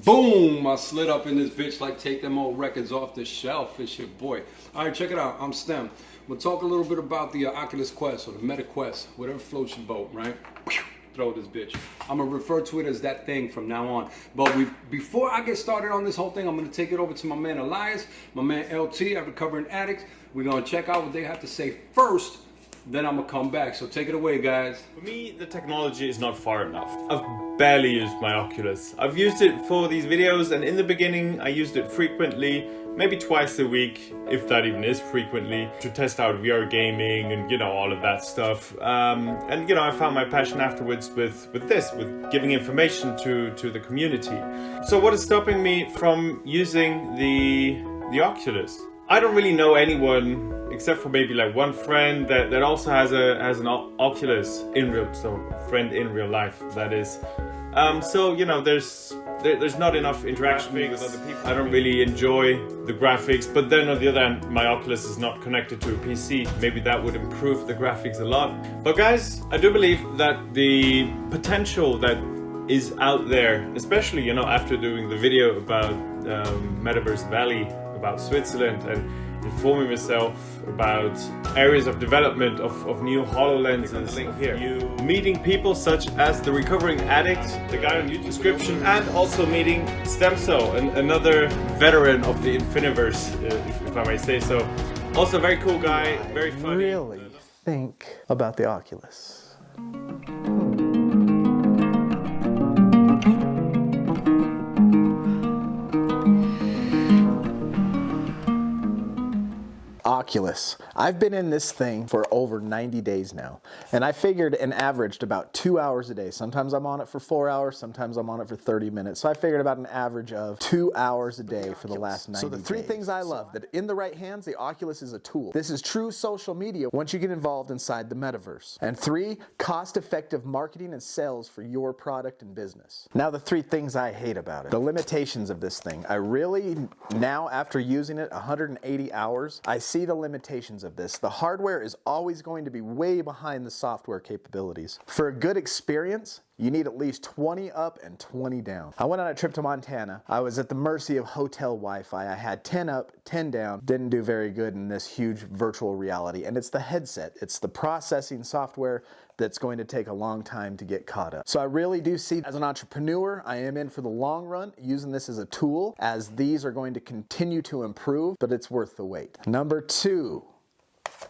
Boom! I slid up in this bitch like take them old records off the shelf. It's your boy. Alright, check it out. I'm Stem. We'll talk a little bit about the Oculus Quest or the Meta Quest, whatever floats your boat, right? Throw this bitch. I'm gonna refer to it as that thing from now on. But before I get started on this whole thing, I'm gonna take it over to my man Elias, my man LT, our recovering addicts. We're gonna check out what they have to say first. Then I'm gonna come back. So take it away, guys. For me, the technology is not far enough. I've barely used my Oculus. I've used it for these videos, and in the beginning, I used it frequently, maybe twice a week, if that even is frequently, to test out VR gaming and, you know, all of that stuff. And, you know, I found my passion afterwards with giving information to the community. So what is stopping me from using the Oculus? I don't really know anyone except for maybe like one friend that also has an Oculus in real life, that is. So you know, there's not enough interaction with other people. I don't really enjoy the graphics, but then on the other hand, my Oculus is not connected to a PC. Maybe that would improve the graphics a lot. But guys, I do believe that the potential that is out there, especially, you know, after doing the video about Metaverse Valley, about Switzerland, and informing myself about areas of development of new HoloLenses, link here. Meeting people such as the recovering addict, the guy on YouTube description, and also meeting Stemso, another veteran of the Infiniverse, if I may say so. Also a very cool guy, very funny. Really think about the Oculus. Oculus. I've been in this thing for over 90 days now, and I figured and averaged about 2 hours a day. Sometimes I'm on it for 4 hours, sometimes I'm on it for 30 minutes. So I figured about an average of 2 hours a day for the last 90 days. So the three things I love, that in the right hands, the Oculus is a tool. This is true social media once you get involved inside the metaverse. And 3, cost-effective marketing and sales for your product and business. Now the 3 things I hate about it. The limitations of this thing. I really, now after using it 180 hours, I see the limitations of this. The hardware is always going to be way behind the software capabilities. For a good experience, you need at least 20 up and 20 down. I went on a trip to Montana. I was at the mercy of hotel Wi-Fi. I had 10 up, 10 down. Didn't do very good in this huge virtual reality. And it's the headset. It's the processing software that's going to take a long time to get caught up. So I really do see, as an entrepreneur, I am in for the long run, using this as a tool, as these are going to continue to improve, but it's worth the wait. Number 2,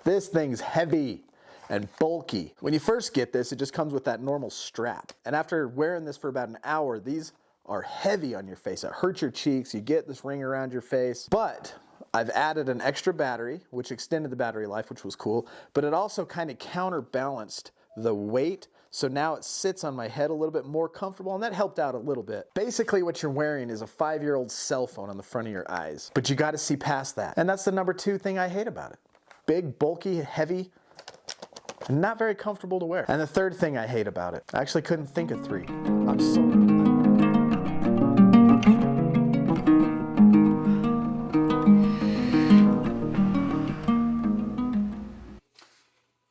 this thing's heavy and bulky. When you first get this, it just comes with that normal strap. And after wearing this for about an hour, these are heavy on your face. It hurts your cheeks, you get this ring around your face. But I've added an extra battery, which extended the battery life, which was cool, but it also kind of counterbalanced the weight. So now it sits on my head a little bit more comfortable, and that helped out a little bit. Basically what you're wearing is a 5-year-old cell phone on the front of your eyes, but you got to see past that. And that's the number 2 thing I hate about it. Big, bulky, heavy, and not very comfortable to wear. And the 3rd thing I hate about it, I actually couldn't think of 3. I'm so...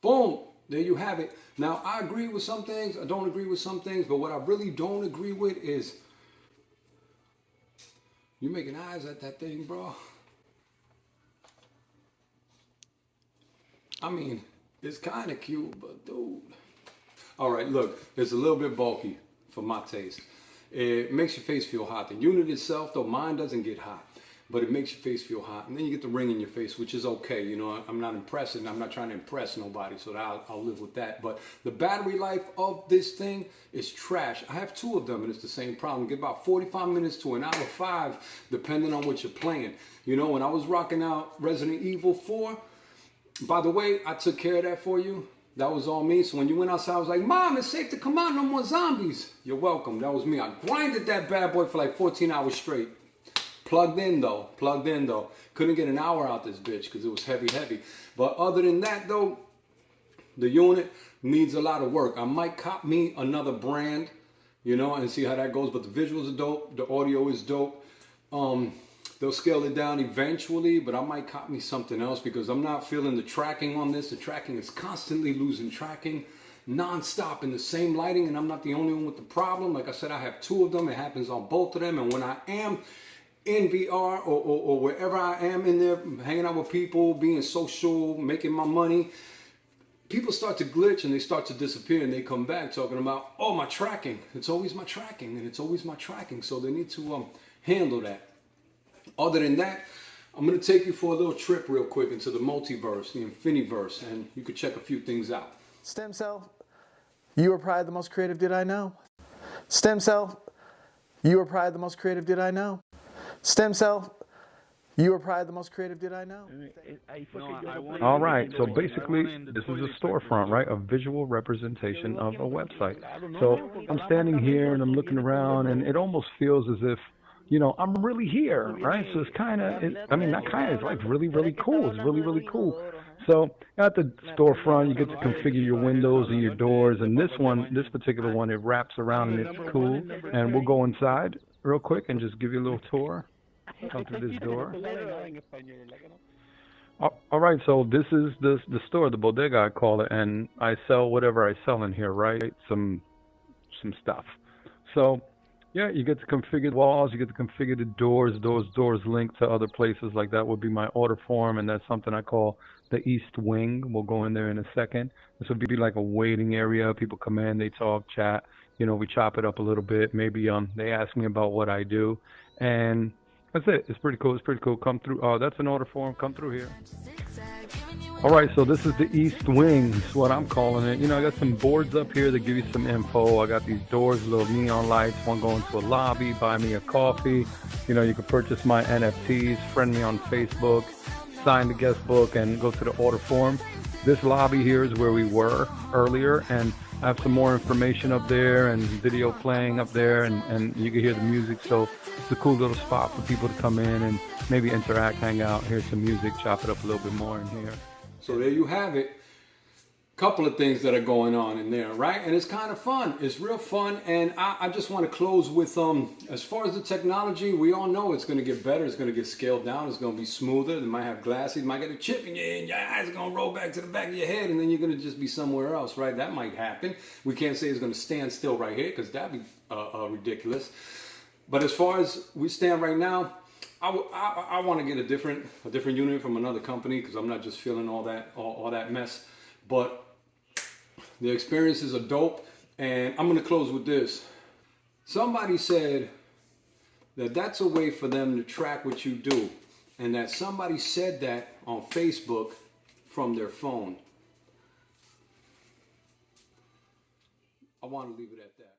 Boom. There you have it. Now, I agree with some things. I don't agree with some things. But what I really don't agree with is you making eyes at that thing, bro. I mean, it's kind of cute, but dude. All right, look, it's a little bit bulky for my taste. It makes your face feel hot. The unit itself, though, mine doesn't get hot, but it makes your face feel hot. And then you get the ring in your face, which is okay. You know, I'm not impressing. I'm not trying to impress nobody, so I'll live with that. But the battery life of this thing is trash. I have 2 of them, and it's the same problem. Get about 45 minutes to an hour 5, depending on what you're playing. You know, when I was rocking out Resident Evil 4, by the way, I took care of that for you. That was all me. So when you went outside, I was like, Mom, it's safe to come out. No more zombies. You're welcome. That was me. I grinded that bad boy for like 14 hours straight. Plugged in though. Couldn't get an hour out this bitch because it was heavy. But other than that though, the unit needs a lot of work. I might cop me another brand, you know, and see how that goes. But the visuals are dope. The audio is dope. They'll scale it down eventually, but I might cop me something else because I'm not feeling the tracking on this. The tracking is constantly losing tracking. non-stop in the same lighting, and I'm not the only one with the problem. Like I said, I have 2 of them. It happens on both of them. And when I am in VR or wherever I am in there, hanging out with people, being social, making my money, people start to glitch and they start to disappear, and they come back talking about, oh, my tracking. It's always my tracking, and it's always my tracking. So they need to handle that. Other than that, I'm going to take you for a little trip real quick into the multiverse, the infiniverse, and you could check a few things out. Stem cell, you are probably the most creative dude I know. Stem cell, you are probably the most creative dude I know. Stem cell, you are probably the most creative dude I know. All right, so basically, this is a storefront, right? A visual representation of a website. So I'm standing here and I'm looking around, and it almost feels as if, you know, I'm really here, right? So it's kind of, it's like really, really cool. It's really, really cool. So at the storefront, you get to configure your windows and your doors. And this particular one, it wraps around and it's cool. And we'll go inside real quick and just give you a little tour. Come through this door. All right, so this is the store, the bodega I call it, and I sell whatever I sell in here, right? Some stuff. So yeah, you get to configure the walls, you get to configure the doors. Those doors link to other places, like that would be my order form, and that's something I call the East Wing. We'll go in there in a second. This would be like a waiting area. People come in, they talk, chat, you know, we chop it up a little bit. Maybe they ask me about what I do, and that's it. It's pretty cool. It's pretty cool. Come through. Oh, that's an order form. Come through here. All right, so this is the East Wing. Is what I'm calling it. You know, I got some boards up here that give you some info. I got these doors, little neon lights. One going to a lobby. Buy me a coffee. You know, you can purchase my NFTs. Friend me on Facebook. Sign the guest book and go to the order form. This lobby here is where we were earlier, and I have some more information up there and video playing up there, and you can hear the music. So it's a cool little spot for people to come in and maybe interact, hang out, hear some music, chop it up a little bit more in here. So there you have it. Couple of things that are going on in there, right? And it's kind of fun. It's real fun. And I just want to close with, as far as the technology, we all know it's going to get better. It's going to get scaled down. It's going to be smoother. They might have glasses. You might get a chip in your eyes. It's going to roll back to the back of your head, and then you're going to just be somewhere else, right? That might happen. We can't say it's going to stand still right here, because that'd be ridiculous. But as far as we stand right now, I want to get a different unit from another company, because I'm not just feeling all that mess. But the experiences are dope, and I'm going to close with this. Somebody said that that's a way for them to track what you do, and that somebody said that on Facebook from their phone. I want to leave it at that.